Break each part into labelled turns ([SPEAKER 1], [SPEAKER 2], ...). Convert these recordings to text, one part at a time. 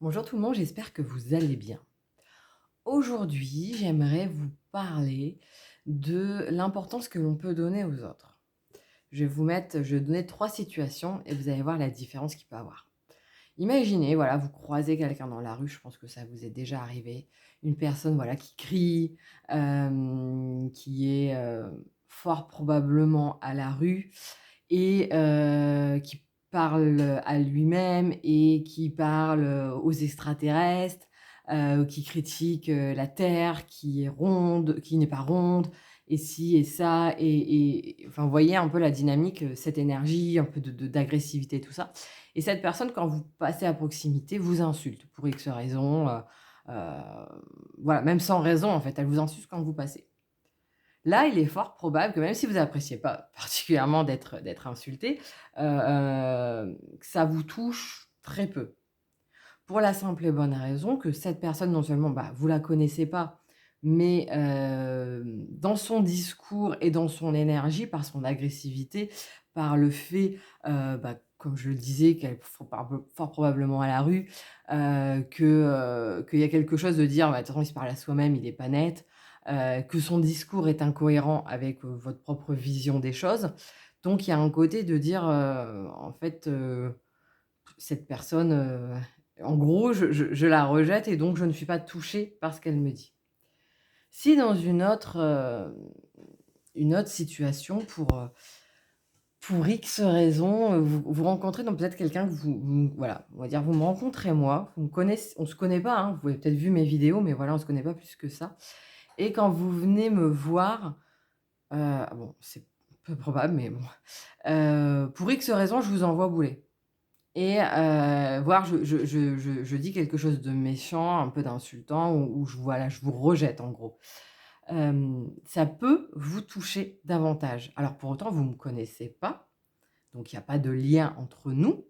[SPEAKER 1] Bonjour tout le monde, j'espère que vous allez bien. Aujourd'hui, j'aimerais vous parler de l'importance que l'on peut donner aux autres. Je vais donner 3 situations et vous allez voir la différence qu'il peut avoir. Imaginez, voilà, vous croisez quelqu'un dans la rue, je pense que ça vous est déjà arrivé, une personne, voilà, qui crie, qui est, fort probablement à la rue et qui parle à lui-même et qui parle, aux extraterrestres, qui critique, la terre qui est ronde, qui n'est pas ronde et ci et ça et enfin, vous voyez un peu la dynamique, cette énergie un peu d'agressivité, tout ça et cette personne, quand vous passez à proximité, vous insulte pour X raisons, voilà, même sans raison, en fait, elle vous insulte quand vous passez. Là, il est fort probable que même si vous appréciez pas particulièrement d'être insulté, que ça vous touche très peu. Pour la simple et bonne raison que cette personne, non seulement, bah, vous la connaissez pas, mais dans son discours et dans son énergie, par son agressivité, par le fait, bah, comme je le disais, qu'elle fort probablement à la rue, qu'il y a quelque chose de dire: «Bah, de toute façon, il se parle à soi-même, il est pas net», que son discours est incohérent avec, votre propre vision des choses. Donc il y a un côté de dire, en fait, cette personne, en gros, je la rejette et donc je ne suis pas touchée par ce qu'elle me dit. Si dans une autre situation pour X raisons, vous rencontrez donc peut-être quelqu'un que voilà, on va dire vous me rencontrez moi, on se connaît pas, hein, vous avez peut-être vu mes vidéos, mais voilà, on se connaît pas plus que ça et quand vous venez me voir, bon, c'est peu probable, mais bon, pour X raisons, je vous envoie bouler. Et voire je dis quelque chose de méchant, un peu d'insultant ou je vous rejette en gros. Ça peut vous toucher davantage. Alors pour autant, vous ne me connaissez pas, donc il y a pas de lien entre nous,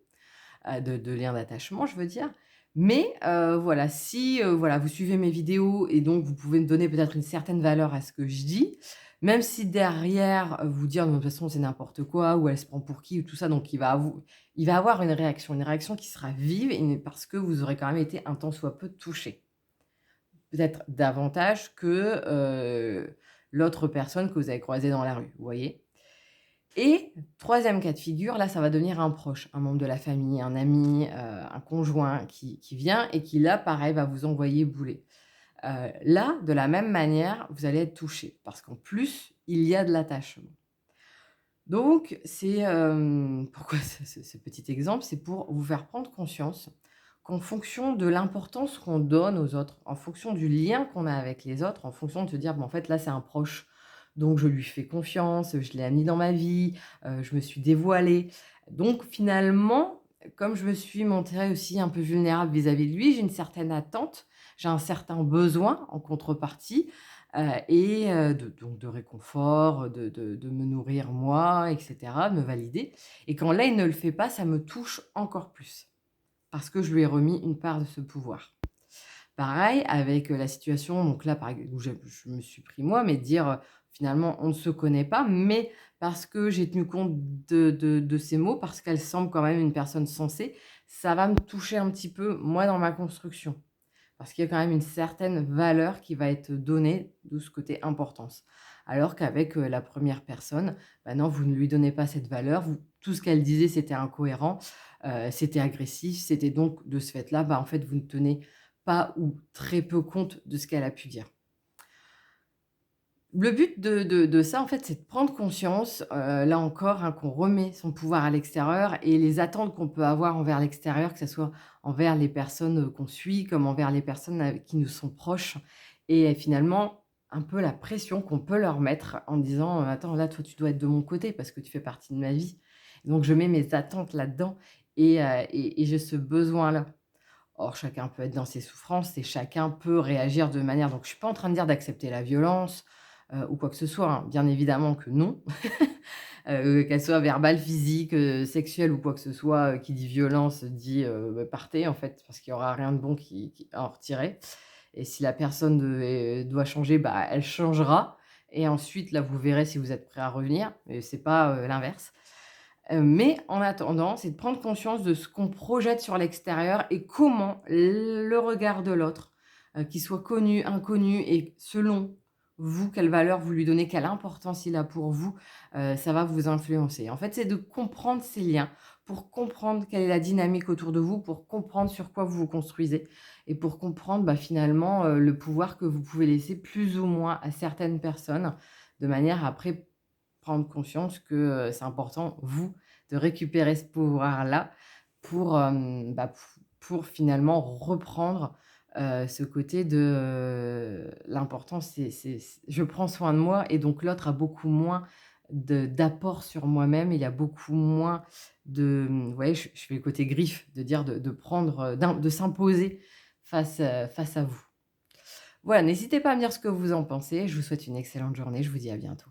[SPEAKER 1] de lien d'attachement, je veux dire. Mais voilà, si, voilà, vous suivez mes vidéos et donc vous pouvez me donner peut-être une certaine valeur à ce que je dis, même si derrière, vous dire: «De toute façon, c'est n'importe quoi» ou «Elle se prend pour qui?» ou tout ça, donc il va avoir une réaction qui sera vive et parce que vous aurez quand même été un tant soit peu touché. Peut-être davantage que, l'autre personne que vous avez croisée dans la rue, vous voyez? Et troisième cas de figure, là, ça va devenir un proche, un membre de la famille, un ami, un conjoint qui vient et qui là, pareil, va vous envoyer bouler. Là, de la même manière, vous allez être touché parce qu'en plus, il y a de l'attachement. Donc c'est, pourquoi ce petit exemple? C'est pour vous faire prendre conscience qu'en fonction de l'importance qu'on donne aux autres, en fonction du lien qu'on a avec les autres, en fonction de se dire: «Bon, en fait, là, c'est un proche, donc je lui fais confiance, je l'ai amené dans ma vie, je me suis dévoilée». Donc finalement, comme je me suis montrée aussi un peu vulnérable vis-à-vis de lui, j'ai une certaine attente, j'ai un certain besoin en contrepartie. Et de réconfort, de me nourrir moi et cetera, de me valider et quand là, il ne le fait pas, ça me touche encore plus parce que je lui ai remis une part de ce pouvoir. Pareil avec, la situation donc là, par ex où je me suis pris moi, mais de dire, finalement, on ne se connaît pas, mais parce que j'ai tenu compte de ses mots, parce qu'elle semble quand même une personne sensée, ça va me toucher un petit peu, moi, dans ma construction. Parce qu'il y a quand même une certaine valeur qui va être donnée, de ce côté importance. Alors qu'avec, la première personne, bah, non, vous ne lui donnez pas cette valeur, vous tout ce qu'elle disait, c'était incohérent, c'était agressif, c'était donc de ce fait-là, bah, en fait, vous ne tenez pas ou très peu compte de ce qu'elle a pu dire. Le but de ça, en fait, c'est de prendre conscience, là encore, hein, qu'on remet son pouvoir à l'extérieur et les attentes qu'on peut avoir envers l'extérieur, que ça soit envers les personnes, qu'on suit, comme envers les personnes avec qui nous sont proches et finalement, un peu la pression qu'on peut leur mettre en disant: «Attends, là, toi, tu dois être de mon côté parce que tu fais partie de ma vie». Donc je mets mes attentes là-dedans et j'ai ce besoin-là. Or, chacun peut être dans ses souffrances et chacun peut réagir de manière donc je suis pas en train de dire d'accepter la violence, ou quoi que ce soit, hein. Bien évidemment que non, qu'elle soit verbale, physique, sexuelle ou quoi que ce soit, qui dit violence dit, bah, partez en fait, parce qu'il y aura rien de bon qui à en retirer et si la personne doit changer, bah, elle changera et ensuite là, vous verrez si vous êtes prêt à revenir, mais c'est pas, l'inverse. Mais en attendant, c'est de prendre conscience de ce qu'on projette sur l'extérieur et comment le regard de l'autre, qu'il soit connu, inconnu et selon vous, quelle valeur vous lui donnez, quelle importance il a pour vous, ça va vous influencer. En fait, c'est de comprendre ces liens pour comprendre quelle est la dynamique autour de vous, pour comprendre sur quoi vous vous construisez et pour comprendre, bah, finalement, le pouvoir que vous pouvez laisser plus ou moins à certaines personnes, de manière à après prendre conscience que, c'est important, vous, de récupérer ce pouvoir-là pour, bah, pour finalement reprendre, ce côté de, l'important c'est je prends soin de moi et donc l'autre a beaucoup moins d'apport sur moi-même. Il y a beaucoup moins de, vous voyez, je fais le côté griffe, de dire de prendre, de s'imposer face à vous. Voilà, n'hésitez pas à me dire ce que vous en pensez. Je vous souhaite une excellente journée. Je vous dis à bientôt.